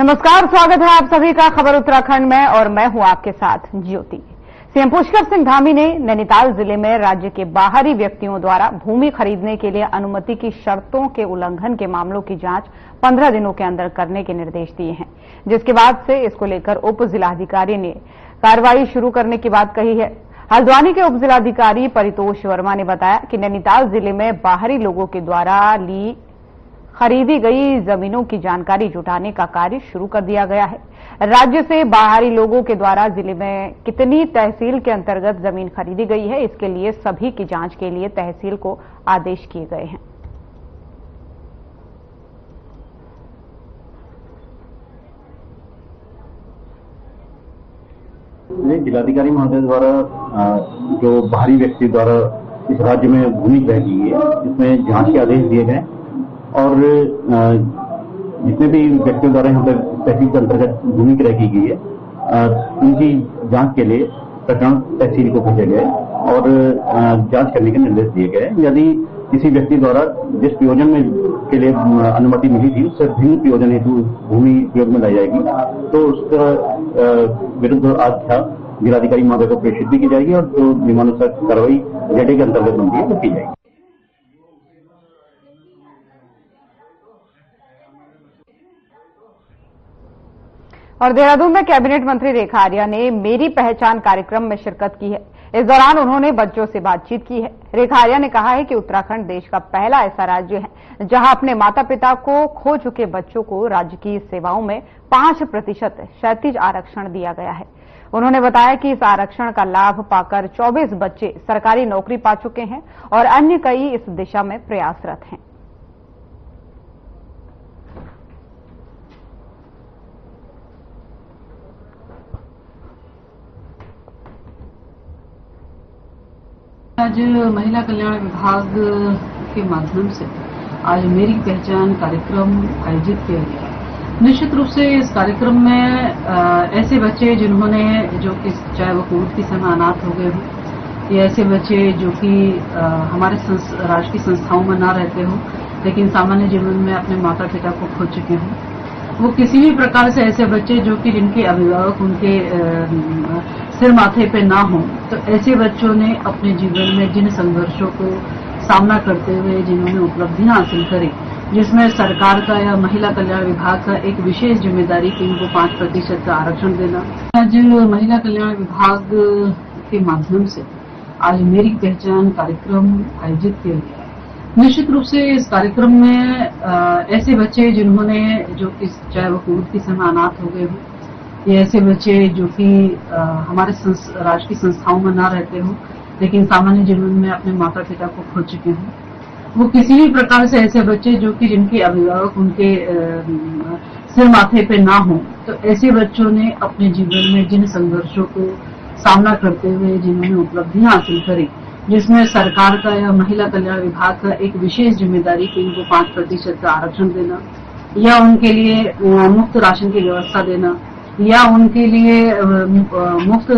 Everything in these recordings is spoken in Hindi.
नमस्कार, स्वागत है आप सभी का खबर उत्तराखंड में और मैं हूं आपके साथ ज्योति। सीएम पुष्कर सिंह धामी ने नैनीताल जिले में राज्य के बाहरी व्यक्तियों द्वारा भूमि खरीदने के लिए अनुमति की शर्तों के उल्लंघन के मामलों की जांच 15 दिनों के अंदर करने के निर्देश दिए हैं, जिसके बाद से इसको लेकर उप जिलाधिकारी ने कार्रवाई शुरू करने की बात कही है। हल्द्वानी के उप जिलाधिकारी परितोष वर्मा ने बताया कि नैनीताल जिले में बाहरी लोगों के द्वारा खरीदी गई जमीनों की जानकारी जुटाने का कार्य शुरू कर दिया गया है। राज्य से बाहरी लोगों के द्वारा जिले में कितनी तहसील के अंतर्गत जमीन खरीदी गई है, इसके लिए सभी की जांच के लिए तहसील को आदेश किए गए हैं। जिलाधिकारी महोदय द्वारा जो बाहरी व्यक्ति द्वारा इस राज्य में भूमि क्रय की है, इसमें जांच के आदेश दिए गए और जितने भी व्यक्तियों द्वारा यहाँ पर तहसील के अंतर्गत भूमि क्रय की गई है, उनकी जांच के लिए प्रकरण तहसील को भेजे गए और जांच करने के निर्देश दिए गए। यदि किसी व्यक्ति द्वारा जिस प्रयोजन में के लिए अनुमति मिली थी उससे भिन्न प्रयोजन हेतु भूमि उपयोग में लाई जाएगी तो उसका विरुद्ध आख्या जिलाधिकारी महोदय को प्रेषित भी की जाएगी और जो नियमानुसार कार्रवाई जेडे के अंतर्गत बनती है वो की जाएगी। और देहरादून में कैबिनेट मंत्री रेखा आर्या ने मेरी पहचान कार्यक्रम में शिरकत की है। इस दौरान उन्होंने बच्चों से बातचीत की है। रेखा आर्या ने कहा है कि उत्तराखंड देश का पहला ऐसा राज्य है जहां अपने माता पिता को खो चुके बच्चों को राज्य की सेवाओं में 5% क्षैतिज आरक्षण दिया गया है। उन्होंने बताया कि इस आरक्षण का लाभ पाकर 24 बच्चे सरकारी नौकरी पा चुके हैं और अन्य कई इस दिशा में प्रयासरत हैं। आज महिला कल्याण विभाग के माध्यम से आज मेरी पहचान कार्यक्रम आयोजित किया गया। निश्चित रूप से इस कार्यक्रम में ऐसे बच्चे जिन्होंने जो कि चाहे वो कोविड के समय अनाथ हो गए हों या ऐसे बच्चे जो कि हमारे राज्य की संस्थाओं में ना रहते हो लेकिन सामान्य जीवन में अपने माता पिता को खो चुके हों, वो किसी भी प्रकार से ऐसे बच्चे जो कि जिनके अभिभावक उनके सिर माथे पे ना हो, तो ऐसे बच्चों ने अपने जीवन में जिन संघर्षों को सामना करते हुए जिन्होंने उपलब्धियां हासिल करी, जिसमें सरकार का या महिला कल्याण विभाग का एक विशेष जिम्मेदारी कि इनको 5% का आरक्षण देना। आज महिला कल्याण विभाग के माध्यम से आज मेरी पहचान कार्यक्रम आयोजित किया गया। निश्चित रूप से इस कार्यक्रम में ऐसे बच्चे जिन्होंने जो कि चाहे वो कोविड के समय अनाथ हो गए हों या ऐसे बच्चे जो कि हमारे राज्य की संस्थाओं में ना रहते हो लेकिन सामान्य जीवन में अपने माता पिता को खो चुके हों, वो किसी भी प्रकार से ऐसे बच्चे जो कि जिनके अभिभावक उनके सिर माथे पे ना हो, तो ऐसे बच्चों ने अपने जीवन में जिन संघर्षों को सामना करते हुए जिन्होंने उपलब्धियां हासिल करी, जिसमें सरकार का या महिला कल्याण विभाग का एक विशेष जिम्मेदारी कि इनको 5% का आरक्षण देना या उनके लिए मुफ्त राशन की व्यवस्था देना या उनके लिए मुफ्त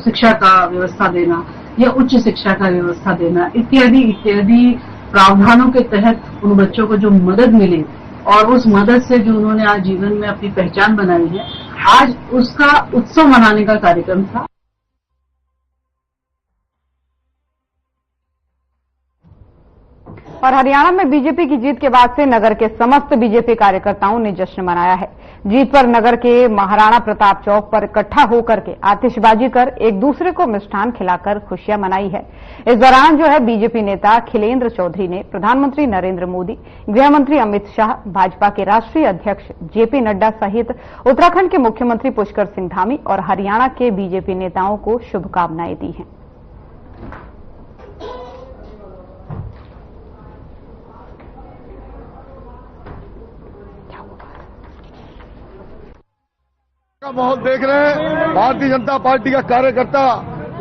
शिक्षा का व्यवस्था देना या उच्च शिक्षा का व्यवस्था देना इत्यादि इत्यादि प्रावधानों के तहत उन बच्चों को जो मदद मिली और उस मदद से जो उन्होंने आज जीवन में अपनी पहचान बनाई है, आज उसका उत्सव मनाने का कार्यक्रम था। और हरियाणा में बीजेपी की जीत के बाद से नगर के समस्त बीजेपी कार्यकर्ताओं ने जश्न मनाया है। जीत पर नगर के महाराणा प्रताप चौक पर इकट्ठा होकर के आतिशबाजी कर एक दूसरे को मिष्ठान खिलाकर खुशियां मनाई है। इस दौरान जो है बीजेपी नेता खिलेंद्र चौधरी ने प्रधानमंत्री नरेंद्र मोदी, गृह मंत्री अमित शाह, भाजपा के राष्ट्रीय अध्यक्ष जेपी नड्डा सहित उत्तराखंड के मुख्यमंत्री पुष्कर सिंह धामी और हरियाणा के बीजेपी नेताओं को शुभकामनाएं दी हैं। माहौल देख रहे हैं, भारतीय जनता पार्टी का कार्यकर्ता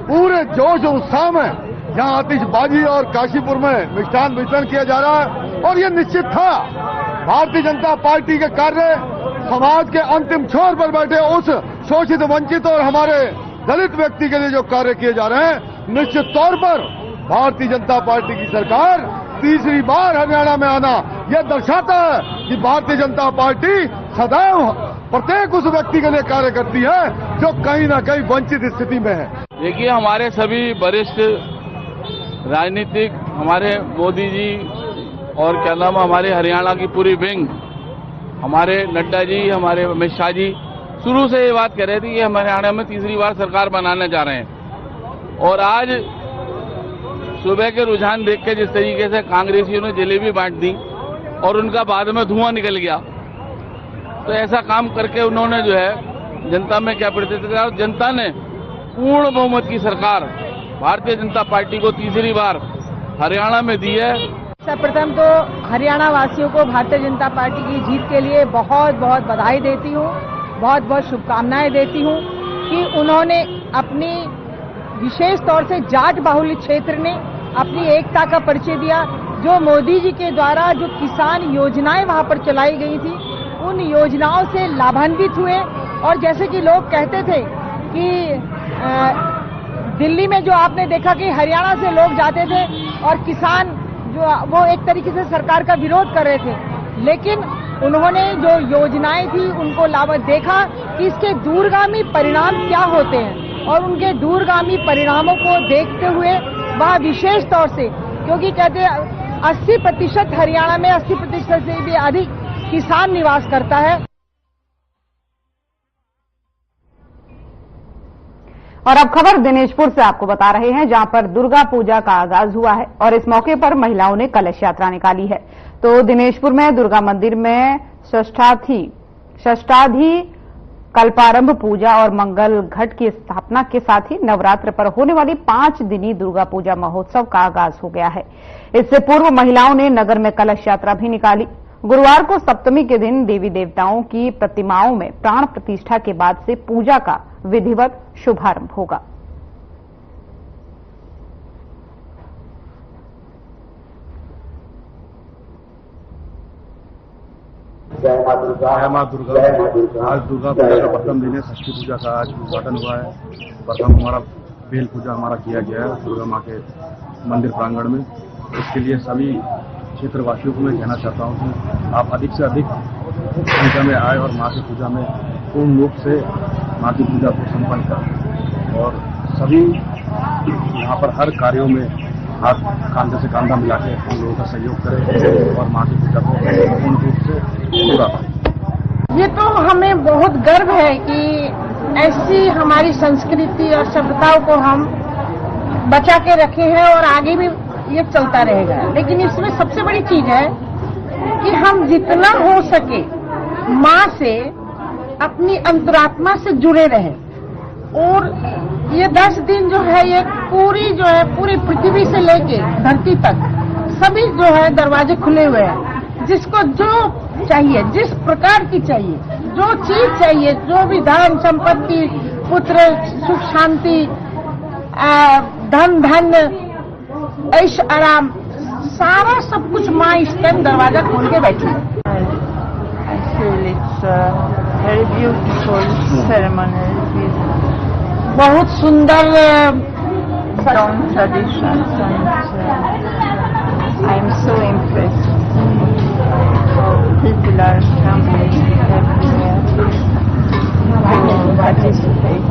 पूरे जोश और उत्साह में यहाँ आतिशबाजी और काशीपुर में मिष्ठान वितरण किया जा रहा है और ये निश्चित था भारतीय जनता पार्टी के कार्य समाज के अंतिम छोर पर बैठे उस शोषित वंचित और हमारे दलित व्यक्ति के लिए जो कार्य किए जा रहे हैं, निश्चित तौर पर भारतीय जनता पार्टी की सरकार तीसरी बार हरियाणा में आना यह दर्शाता है कि भारतीय जनता पार्टी सदैव प्रत्येक उस व्यक्ति के लिए कार्य करती है जो कहीं ना कहीं वंचित स्थिति में है। देखिए, हमारे सभी वरिष्ठ राजनीतिक, हमारे मोदी जी और क्या नाम, हमारे हरियाणा की पूरी विंग, हमारे नड्डा जी, हमारे अमित शाह जी शुरू से ये बात कह रहे थे कि हम हरियाणा में तीसरी बार सरकार बनाने जा रहे हैं। और आज सुबह के रुझान देख के जिस तरीके से कांग्रेसियों ने जलेबी बांट दी और उनका बाद में धुआं निकल गया, तो ऐसा काम करके उन्होंने जो है जनता में क्या प्रतिक्रिया, और जनता ने पूर्ण बहुमत की सरकार भारतीय जनता पार्टी को तीसरी बार हरियाणा में दी है। सर्वप्रथम तो हरियाणा वासियों को भारतीय जनता पार्टी की जीत के लिए बहुत बहुत बधाई देती हूँ, बहुत बहुत शुभकामनाएं देती हूँ कि उन्होंने अपनी विशेष तौर से जाट बाहुल्य क्षेत्र ने अपनी एकता का परिचय दिया। जो मोदी जी के द्वारा जो किसान योजनाएं वहां पर चलाई गई थी, उन योजनाओं से लाभान्वित हुए। और जैसे कि लोग कहते थे कि दिल्ली में जो आपने देखा कि हरियाणा से लोग जाते थे और किसान जो वो एक तरीके से सरकार का विरोध कर रहे थे, लेकिन उन्होंने जो योजनाएं थी उनको लाभ देखा कि इसके दूरगामी परिणाम क्या होते हैं, और उनके दूरगामी परिणामों को देखते हुए वह विशेष तौर से, क्योंकि कहते हैं 80% हरियाणा में 80% से भी अधिक किसान निवास करता है। और अब खबर दिनेशपुर से आपको बता रहे हैं, जहां पर दुर्गा पूजा का आगाज हुआ है और इस मौके पर महिलाओं ने कलश यात्रा निकाली है। तो दिनेशपुर में दुर्गा मंदिर में षष्ठाधि कल्पारंभ पूजा और मंगल घट की स्थापना के साथ ही नवरात्र पर होने वाली 5 दिनी दुर्गा पूजा महोत्सव का आगाज हो गया है। इससे पूर्व महिलाओं ने नगर में कलश यात्रा भी निकाली। गुरुवार को सप्तमी के दिन देवी देवताओं की प्रतिमाओं में प्राण प्रतिष्ठा के बाद से पूजा का विधिवत शुभारंभ होगा। जय मां दुर्गा। आज दुर्गा पूजा का प्रथम दिन है, षष्ठी पूजा का आज उद्घाटन हुआ है। प्रथम हमारा बेल पूजा किया गया है दुर्गा मां के मंदिर प्रांगण में। इसके लिए सभी क्षेत्रवासियों को मैं कहना चाहता हूं कि आप अधिक से अधिक संख्या में आए और मां की पूजा में पूर्ण रूप से मां की पूजा को संपन्न करें, और सभी यहाँ पर हर कार्यों में हाथ कांधे से कांधा मिला के हम लोगों का सहयोग करें और मां की पूजा को पूर्ण रूप से पूरा करें। ये तो हमें बहुत गर्व है कि ऐसी हमारी संस्कृति और सभ्यताओं को हम बचा के रखे हैं और आगे भी ये चलता रहेगा। लेकिन इसमें सबसे बड़ी चीज है कि हम जितना हो सके माँ से अपनी अंतरात्मा से जुड़े रहे। और ये 10 दिन जो है ये पूरी पृथ्वी से लेके धरती तक सभी जो है दरवाजे खुले हुए हैं। जिसको जो चाहिए, जिस प्रकार की चाहिए, जो चीज चाहिए, जो भी धन संपत्ति, पुत्र, सुख शांति, धन ऐश आराम, सारा सब कुछ माँ इस टाइम दरवाजा खोल के बैठी है। I feel it's a very beautiful ceremony with बहुत सुंदर strong traditions, and I'm so impressed. People are coming everywhere to participate.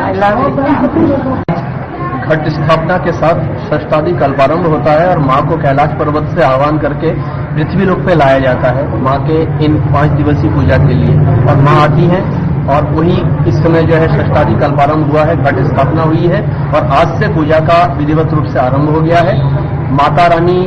I love it. घट स्थापना के साथ षष्ठादि कल्पारंभ होता है और मां को कैलाश पर्वत से आह्वान करके पृथ्वी लोक पे लाया जाता है मां के इन 5 दिवसीय पूजा के लिए। और मां आती हैं और वही इस समय जो है षष्ठादि कल्पारंभ हुआ है, घट स्थापना हुई है और आज से पूजा का विधिवत रूप से आरंभ हो गया है। माता रानी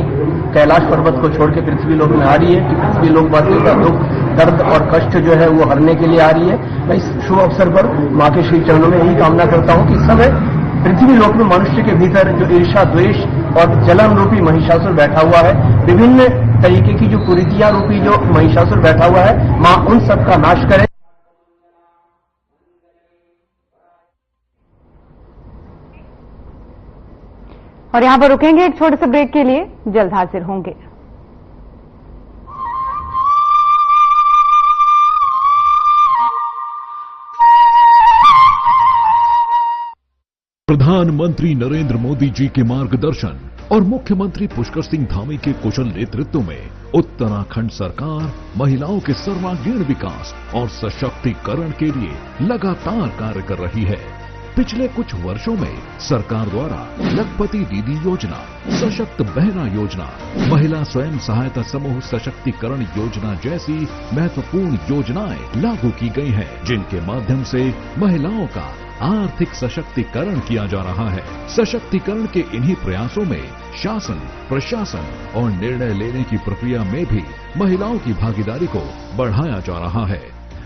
कैलाश पर्वत को छोड़ के पृथ्वी लोक में आ रही है कि पृथ्वी लोक वासियों का दुख, दर्द और कष्ट जो है वो हरने के लिए आ रही है। मैं इस शुभ अवसर पर मां के श्री चरणों में यही कामना करता हूं कि इस समय पृथ्वी लोक में मनुष्य के भीतर जो ईर्ष्या, द्वेष और जलन रूपी महिषासुर बैठा हुआ है, विभिन्न तरीके की जो कुरीतियां रूपी जो महिषासुर बैठा हुआ है, मां उन सब का नाश करे। और यहां पर रुकेंगे एक छोटे से ब्रेक के लिए, जल्द हाजिर होंगे। प्रधानमंत्री नरेंद्र मोदी जी के मार्गदर्शन और मुख्यमंत्री पुष्कर सिंह धामी के कुशल नेतृत्व में उत्तराखंड सरकार महिलाओं के सर्वांगीण विकास और सशक्तिकरण के लिए लगातार कार्य कर रही है। पिछले कुछ वर्षों में सरकार द्वारा लखपति दीदी योजना, सशक्त बहना योजना, महिला स्वयं सहायता समूह सशक्तिकरण योजना जैसी महत्वपूर्ण योजनाएं लागू की गई हैं, जिनके माध्यम से महिलाओं का आर्थिक सशक्तिकरण किया जा रहा है। सशक्तिकरण के इन्हीं प्रयासों में शासन, प्रशासन और निर्णय लेने की प्रक्रिया में भी महिलाओं की भागीदारी को बढ़ाया जा रहा है।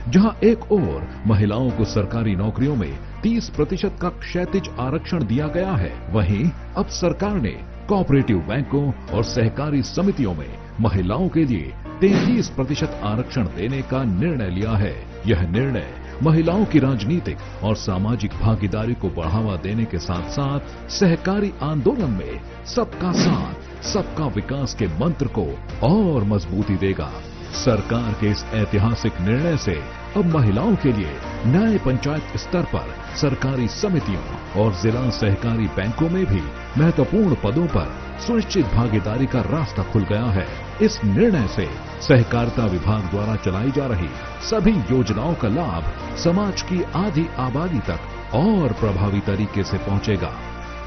जहां एक ओर महिलाओं को सरकारी नौकरियों में 30% का क्षैतिज आरक्षण दिया गया है, वहीं अब सरकार ने कोऑपरेटिव बैंकों और सहकारी समितियों में महिलाओं के लिए 33% आरक्षण देने का निर्णय लिया है। यह निर्णय महिलाओं की राजनीतिक और सामाजिक भागीदारी को बढ़ावा देने के साथ साथ सहकारी आंदोलन में सबका साथ, सबका विकास के मंत्र को और मजबूती देगा। सरकार के इस ऐतिहासिक निर्णय से अब महिलाओं के लिए न्याय पंचायत स्तर पर सरकारी समितियों और जिला सहकारी बैंकों में भी महत्वपूर्ण पदों पर सुनिश्चित भागीदारी का रास्ता खुल गया है। इस निर्णय से सहकारिता विभाग द्वारा चलाई जा रही सभी योजनाओं का लाभ समाज की आधी आबादी तक और प्रभावी तरीके से पहुंचेगा।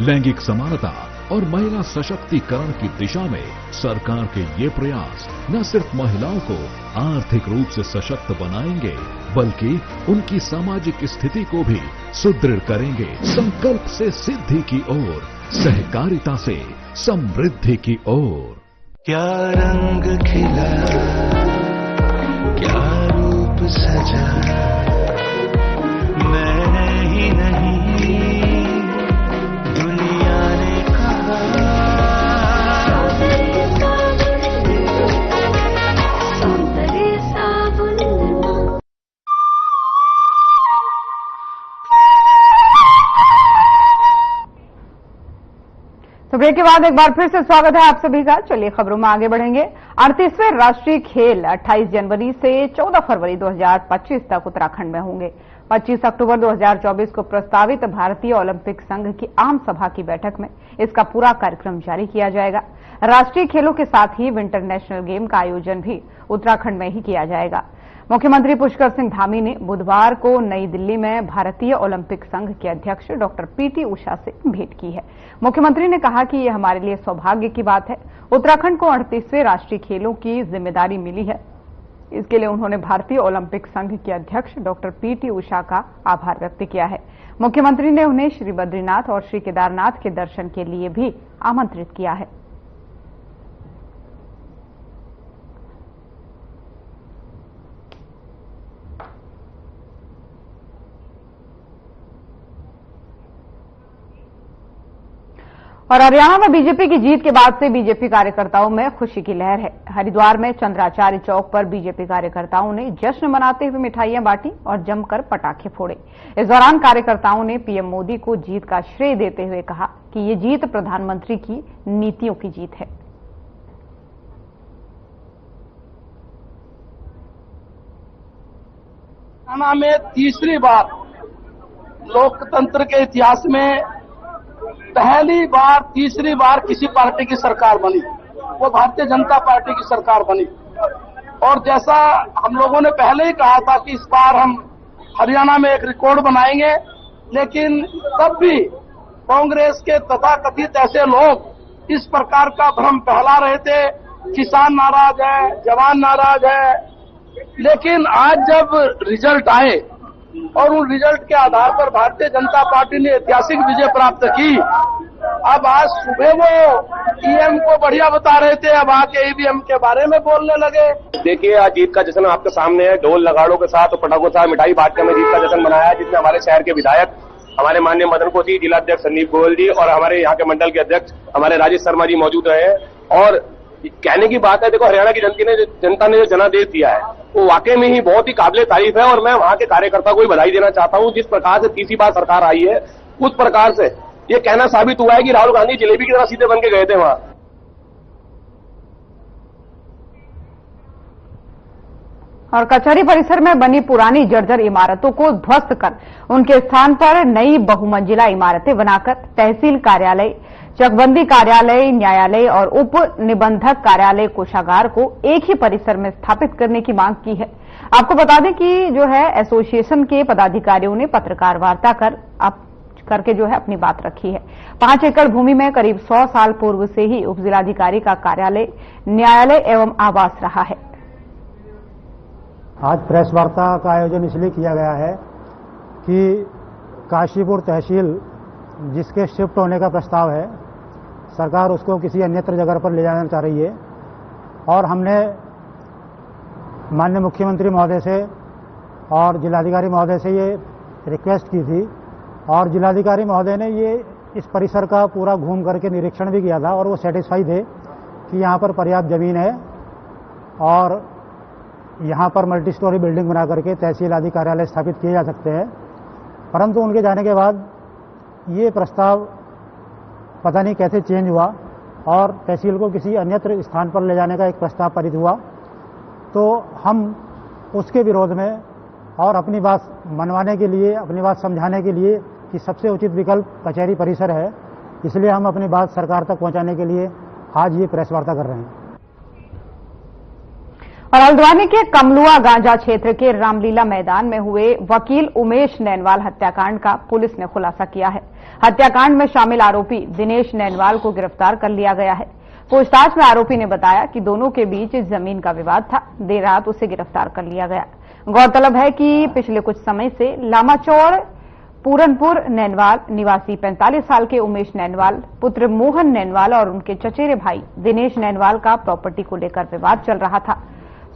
लैंगिक समानता और महिला सशक्तिकरण की दिशा में सरकार के ये प्रयास न सिर्फ महिलाओं को आर्थिक रूप से सशक्त बनाएंगे, बल्कि उनकी सामाजिक स्थिति को भी सुदृढ़ करेंगे। संकल्प से सिद्धि की ओर, सहकारिता से समृद्धि की ओर। क्या रंग खिला, क्या रूप सजा, मैंने ही नहीं दुनिया ने कहा। तो ब्रेक के बाद एक बार फिर से स्वागत है आप सभी का। चलिए खबरों में आगे बढ़ेंगे। 38वें राष्ट्रीय खेल 28 जनवरी से 14 फरवरी 2025 तक उत्तराखंड में होंगे। 25 अक्टूबर 2024 को प्रस्तावित भारतीय ओलंपिक संघ की आम सभा की बैठक में इसका पूरा कार्यक्रम जारी किया जाएगा। राष्ट्रीय खेलों के साथ ही विंटर नेशनल गेम का आयोजन भी उत्तराखंड में ही किया जाएगा। मुख्यमंत्री पुष्कर सिंह धामी ने बुधवार को नई दिल्ली में भारतीय ओलंपिक संघ के अध्यक्ष डॉक्टर पीटी उषा से भेंट की है। मुख्यमंत्री ने कहा कि यह हमारे लिए सौभाग्य की बात है। उत्तराखंड को 38वें राष्ट्रीय खेलों की जिम्मेदारी मिली है। इसके लिए उन्होंने भारतीय ओलंपिक संघ के अध्यक्ष डॉक्टर पीटी उषा का आभार व्यक्त किया है। मुख्यमंत्री ने उन्हें श्री बद्रीनाथ और श्री केदारनाथ के दर्शन के लिए भी आमंत्रित किया है। और हरियाणा में बीजेपी की जीत के बाद से बीजेपी कार्यकर्ताओं में खुशी की लहर है। हरिद्वार में चंद्राचार्य चौक पर बीजेपी कार्यकर्ताओं ने जश्न मनाते हुए मिठाइयां बांटी और जमकर पटाखे फोड़े। इस दौरान कार्यकर्ताओं ने पीएम मोदी को जीत का श्रेय देते हुए कहा कि ये जीत प्रधानमंत्री की नीतियों की जीत है। हरियाणा में तीसरी बार लोकतंत्र के इतिहास में पहली बार तीसरी बार किसी पार्टी की सरकार बनी, वो भारतीय जनता पार्टी की सरकार बनी। और जैसा हम लोगों ने पहले ही कहा था कि इस बार हम हरियाणा में एक रिकॉर्ड बनाएंगे, लेकिन तब भी कांग्रेस के तथाकथित ऐसे लोग इस प्रकार का भ्रम फैला रहे थे, किसान नाराज है, जवान नाराज है। लेकिन आज जब रिजल्ट आए और उन रिजल्ट के आधार पर भारतीय जनता पार्टी ने ऐतिहासिक विजय प्राप्त की। अब आज सुबह वो ईएम को बढ़िया बता रहे थे, अब आके ईवीएम के बारे में बोलने लगे। देखिए, आज जीत का जश्न आपके सामने है। ढोल नगाड़ों के साथ और पटाखों के साथ मिठाई बांट के हमें जीत का जश्न मनाया है, जिसमें हमारे शहर के विधायक, हमारे माननीय मदन कोसी, जिलाध्यक्ष संदीप गोयल जी और हमारे यहाँ के मंडल के अध्यक्ष हमारे राजेश शर्मा जी मौजूद रहे। और कहने की बात है, देखो हरियाणा की जनता ने जो जनादेश दिया है वो वाकई में ही बहुत ही काबिले तारीफ है। और मैं वहाँ के कार्यकर्ता को भी बधाई देना चाहता हूँ। जिस प्रकार से तीसरी बार सरकार आई है, उस प्रकार से ये कहना साबित हुआ है कि राहुल गांधी जलेबी की तरह सीधे बन के गए थे वहां। और कचहरी परिसर में बनी पुरानी जर्जर इमारतों को ध्वस्त कर उनके स्थान पर नई बहुमंजिला इमारतें बनाकर तहसील कार्यालय, चकबंदी कार्यालय, न्यायालय और उप निबंधक कार्यालय कोषागार को एक ही परिसर में स्थापित करने की मांग की है। आपको बता दें कि जो है एसोसिएशन के पदाधिकारियों ने पत्रकार वार्ता करके जो है अपनी बात रखी है। 5 एकड़ भूमि में करीब 100 साल पूर्व से ही उप जिलाधिकारी का कार्यालय, न्यायालय एवं आवास रहा है। आज प्रेस वार्ता का आयोजन इसलिए किया गया है कि काशीपुर तहसील जिसके शिफ्ट होने का प्रस्ताव है, सरकार उसको किसी अन्यत्र जगह पर ले जाना चाह रही है और हमने माननीय मुख्यमंत्री महोदय से और जिलाधिकारी महोदय से ये रिक्वेस्ट की थी और जिलाधिकारी महोदय ने ये इस परिसर का पूरा घूम करके निरीक्षण भी किया था और वो सेटिस्फाई थे कि यहाँ पर पर्याप्त जमीन है और यहाँ पर मल्टी स्टोरी बिल्डिंग बना करके तहसील आदि कार्यालय स्थापित किए जा सकते हैं। परंतु उनके जाने के बाद ये प्रस्ताव पता नहीं कैसे चेंज हुआ और तहसील को किसी अन्यत्र स्थान पर ले जाने का एक प्रस्ताव पारित हुआ, तो हम उसके विरोध में और अपनी बात मनवाने के लिए, अपनी बात समझाने के लिए कि सबसे उचित विकल्प कचहरी परिसर है, इसलिए हम अपनी बात सरकार तक पहुंचाने के लिए आज ये प्रेस वार्ता कर रहे हैं। और हल्द्वानी के कमलुआ गांजा क्षेत्र के रामलीला मैदान में हुए वकील उमेश नैनवाल हत्याकांड का पुलिस ने खुलासा किया है। हत्याकांड में शामिल आरोपी दिनेश नैनवाल को गिरफ्तार कर लिया गया है। पूछताछ में आरोपी ने बताया कि दोनों के बीच जमीन का विवाद था। देर रात उसे गिरफ्तार कर लिया गया। गौरतलब है कि पिछले कुछ समय से लामाचौड़ पूरनपुर नैनवाल निवासी 45 साल के उमेश नैनवाल, पुत्र मोहन नैनवाल और उनके चचेरे भाई दिनेश नैनवाल का प्रॉपर्टी को लेकर विवाद चल रहा था।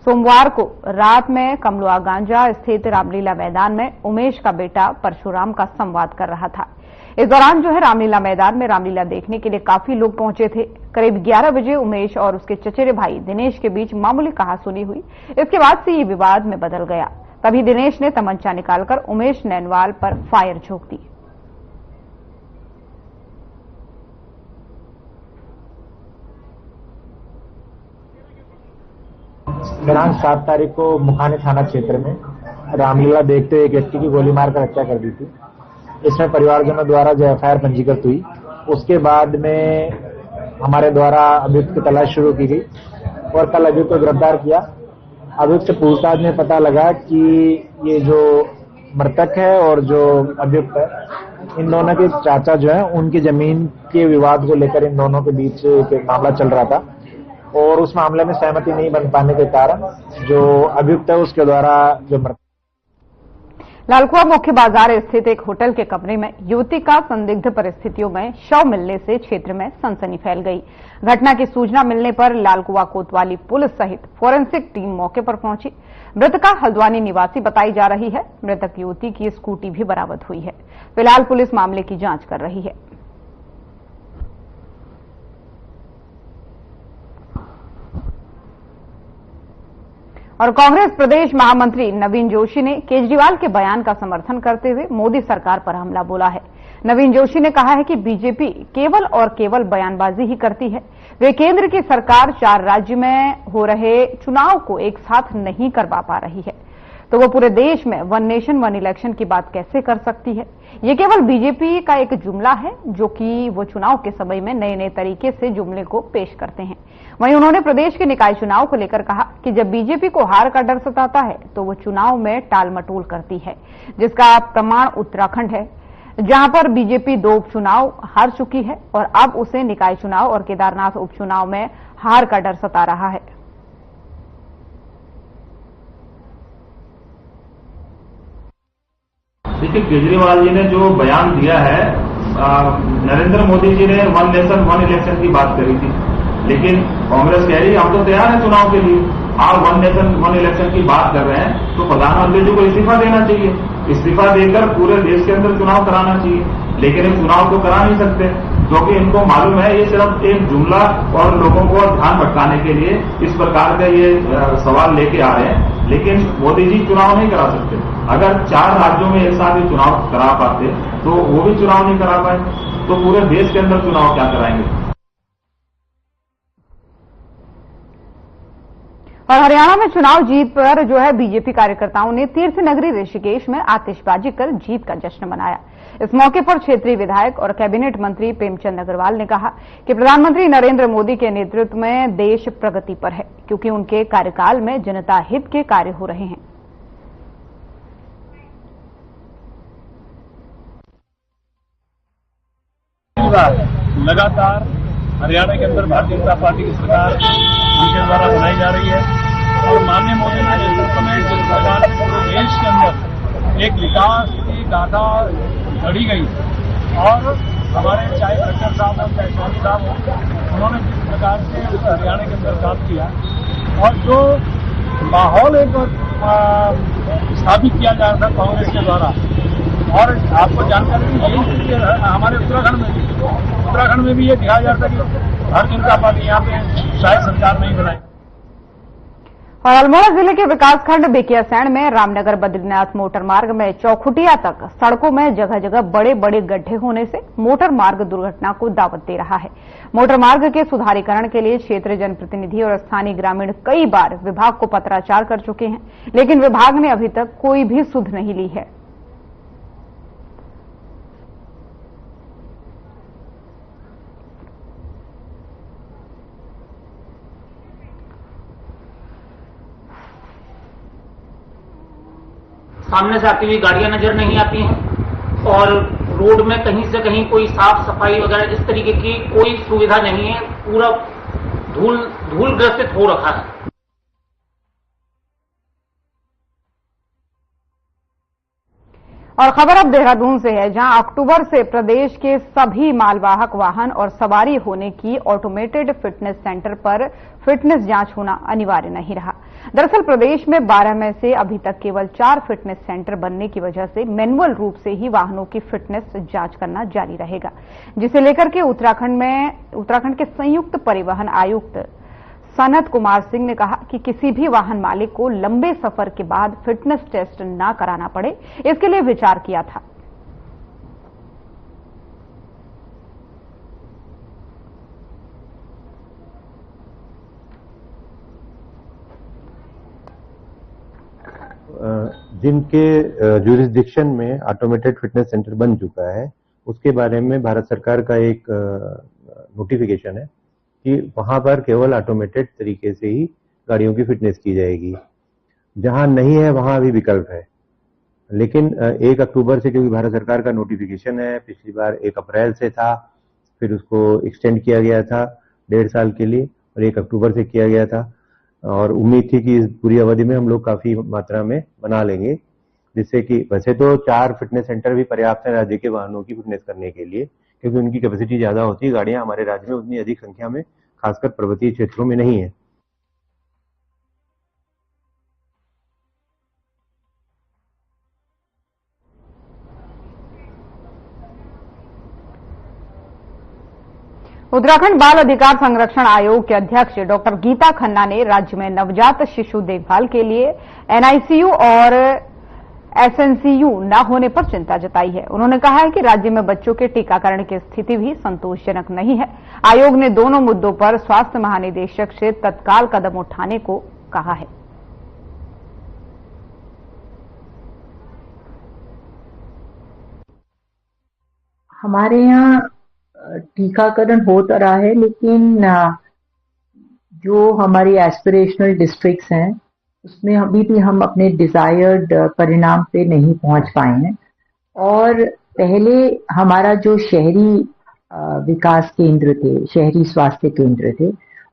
सोमवार को रात में कमलुआ गांजा स्थित रामलीला मैदान में उमेश का बेटा परशुराम का संवाद कर रहा था। इस दौरान जो है रामलीला मैदान में रामलीला देखने के लिए काफी लोग पहुंचे थे। करीब 11 बजे उमेश और उसके चचेरे भाई दिनेश के बीच मामूली कहासुनी हुई। इसके बाद से ये विवाद में बदल गया। तभी दिनेश ने तमंचा निकालकर उमेश नैनवाल पर फायर झोंक दी। दिनांक 7 तारीख को मुखानी थाना क्षेत्र में रामलीला देखते हुए एक व्यक्ति की गोली मारकर हत्या कर दी थी। इसमें परिवारजनों द्वारा जो एफआईआर पंजीकृत हुई, उसके बाद में हमारे द्वारा अभियुक्त की तलाश शुरू की गई और कल अभियुक्त को गिरफ्तार किया। अभियुक्त से पूछताछ में पता लगा कि ये जो मृतक है और जो अभियुक्त है, इन दोनों के चाचा जो है, उनकी जमीन के विवाद को लेकर इन दोनों के बीच एक मामला चल रहा था और उस मामले में सहमति नहीं बन पाने के कारण जो अभियुक्त है उसके द्वारा जो लालकुआ मुख्य बाजार स्थित एक होटल के कमरे में युवती का संदिग्ध परिस्थितियों में शव मिलने से क्षेत्र में सनसनी फैल गई। घटना की सूचना मिलने पर लालकुआ कोतवाली पुलिस सहित फोरेंसिक टीम मौके पर पहुंची। मृतका हल्द्वानी निवासी बताई जा रही है। मृतक युवती की स्कूटी भी बरामद हुई है। फिलहाल पुलिस मामले की जांच कर रही है। और कांग्रेस प्रदेश महामंत्री नवीन जोशी ने केजरीवाल के बयान का समर्थन करते हुए मोदी सरकार पर हमला बोला है। नवीन जोशी ने कहा है कि बीजेपी केवल और केवल बयानबाजी ही करती है। वे केंद्र की सरकार 4 राज्य में हो रहे चुनाव को एक साथ नहीं करवा पा रही है, तो वो पूरे देश में 1 नेशन 1 इलेक्शन की बात कैसे कर सकती है। ये केवल बीजेपी का एक जुमला है जो कि वो चुनाव के समय में नए नए तरीके से जुमले को पेश करते हैं। वहीं उन्होंने प्रदेश के निकाय चुनाव को लेकर कहा कि जब बीजेपी को हार का डर सताता है तो वो चुनाव में टाल मटोल करती है, जिसका प्रमाण उत्तराखंड है, जहां पर बीजेपी 2 उपचुनाव हार चुकी है और अब उसे निकाय चुनाव और केदारनाथ उपचुनाव में हार का डर सता रहा है। देखिए, केजरीवाल जी ने जो बयान दिया है, नरेंद्र मोदी जी ने 1 नेशन 1 इलेक्शन की बात करी थी, लेकिन कांग्रेस कह रही है हम तो तैयार है चुनाव के लिए। आप 1 नेशन 1 इलेक्शन की बात कर रहे हैं तो प्रधानमंत्री जी को इस्तीफा देना चाहिए। इस्तीफा देकर पूरे देश के अंदर चुनाव कराना चाहिए, लेकिन ये चुनाव तो करा नहीं सकते क्योंकि इनको मालूम है ये सिर्फ एक जुमला और लोगों को ध्यान भटकाने के लिए इस प्रकार का ये सवाल लेके आ रहे हैं। लेकिन मोदी जी चुनाव नहीं करा सकते। अगर 4 राज्यों में एक साथ ही चुनाव करा पाते तो वो भी चुनाव नहीं करा पाए, तो पूरे देश के अंदर चुनाव क्या कराएंगे। और हरियाणा में चुनाव जीत पर जो है बीजेपी कार्यकर्ताओं ने तीर्थ नगरी ऋषिकेश में आतिशबाजी कर जीत का जश्न मनाया। इस मौके पर क्षेत्रीय विधायक और कैबिनेट मंत्री प्रेमचंद अग्रवाल ने कहा कि प्रधानमंत्री नरेंद्र मोदी के नेतृत्व में देश प्रगति पर है, क्योंकि उनके कार्यकाल में जनता हित के कार्य हो रहे हैं। लगातार हरियाणा के अंदर भारतीय जनता पार्टी की सरकार उनके द्वारा बनाई जा रही है और माननीय मोदी के नेतृत्व में जिस प्रकार से पूरे देश के अंदर एक विकास की गाथा गढ़ी गई और हमारे चाहे कलेक्टर साहब हो चाहे स्वामी साहब हो, उन्होंने जिस प्रकार से हरियाणा के अंदर काम किया और जो माहौल एक स्थापित किया जा रहा था कांग्रेस के द्वारा, और आपको जानकारी यही स्थिति हमारे उत्तराखंड में भी ये दिखाया जा रहा था कि भारतीय जनता पार्टी यहाँ पे शायद सरकार नहीं बनाई। और अल्मोड़ा जिले के विकासखंड बेकियासैंण में रामनगर बद्रीनाथ मोटर मार्ग में चौखुटिया तक सड़कों में जगह जगह बड़े बड़े गड्ढे होने से मोटर मार्ग दुर्घटना को दावत दे रहा है। मोटर मार्ग के सुधारीकरण के लिए क्षेत्रीय जनप्रतिनिधि और स्थानीय ग्रामीण कई बार विभाग को पत्राचार कर चुके हैं, लेकिन विभाग ने अभी तक कोई भी सुध नहीं ली है। सामने से आती हुई गाड़ियां नजर नहीं आती हैं और रोड में कहीं से कहीं कोई साफ सफाई वगैरह इस तरीके की कोई सुविधा नहीं है। पूरा धूल ग्रसित हो रखा है। और खबर अब देहरादून से है, जहां अक्टूबर से प्रदेश के सभी मालवाहक वाहन और सवारी होने की ऑटोमेटेड फिटनेस सेंटर पर फिटनेस जांच होना अनिवार्य नहीं रहा। दरअसल प्रदेश में 12 में से अभी तक केवल 4 फिटनेस सेंटर बनने की वजह से मैनुअल रूप से ही वाहनों की फिटनेस जांच करना जारी रहेगा, जिसे लेकर के उत्तराखंड के संयुक्त परिवहन आयुक्त सनत कुमार सिंह ने कहा कि किसी भी वाहन मालिक को लंबे सफर के बाद फिटनेस टेस्ट न कराना पड़े, इसके लिए विचार किया था। जिनके ज्यूरिसडिक्शन में ऑटोमेटेड फिटनेस सेंटर बन चुका है, उसके बारे में भारत सरकार का एक नोटिफिकेशन है कि वहां पर केवल ऑटोमेटेड तरीके से ही गाड़ियों की फिटनेस की जाएगी। जहां नहीं है वहां अभी विकल्प है, लेकिन 1 अक्टूबर से, क्योंकि भारत सरकार का नोटिफिकेशन है, पिछली बार 1 अप्रैल से था, फिर उसको एक्सटेंड किया गया था 1.5 साल के लिए और 1 अक्टूबर से किया गया था और उम्मीद थी कि इस पूरी अवधि में हम लोग काफी मात्रा में बना लेंगे, जिससे कि वैसे तो 4 फिटनेस सेंटर भी पर्याप्त है राज्य के वाहनों की फिटनेस करने के लिए, क्योंकि उनकी कैपेसिटी ज्यादा होती है। गाड़ियां हमारे राज्य में उतनी अधिक संख्या में खासकर पर्वतीय क्षेत्रों में नहीं है। उत्तराखंड बाल अधिकार संरक्षण आयोग के अध्यक्ष डॉक्टर गीता खन्ना ने राज्य में नवजात शिशु देखभाल के लिए एनआईसीयू और एसएनसीयू न होने पर चिंता जताई है। उन्होंने कहा है कि राज्य में बच्चों के टीकाकरण की स्थिति भी संतोषजनक नहीं है। आयोग ने दोनों मुद्दों पर स्वास्थ्य महानिदेशक से तत्काल कदम उठाने को कहा है। हमारे यहाँ टीकाकरण होता रहा है, लेकिन जो हमारी एस्पिरेशनल डिस्ट्रिक्ट्स हैं उसमें अभी भी हम अपने डिजायर्ड परिणाम पे नहीं पहुंच पाए हैं। और पहले हमारा जो शहरी विकास केंद्र थे, शहरी स्वास्थ्य केंद्र थे,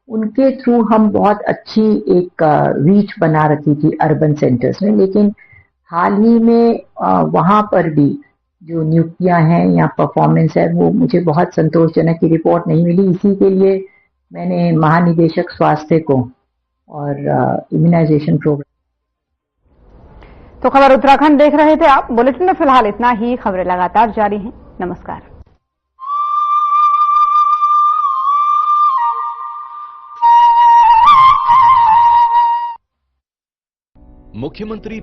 उनके थ्रू हम बहुत अच्छी एक रीच बना रखी थी अर्बन सेंटर्स में, लेकिन हाल ही में वहां पर भी जो नियुक्तियां हैं या परफॉर्मेंस है वो मुझे बहुत संतोषजनक की रिपोर्ट नहीं मिली। इसी के लिए मैंने महानिदेशक स्वास्थ्य को और इम्यूनाइजेशन प्रोग्राम। तो खबर उत्तराखंड देख रहे थे आप। बुलेटिन में फिलहाल इतना ही। खबरें लगातार जारी हैं। नमस्कार। मुख्यमंत्री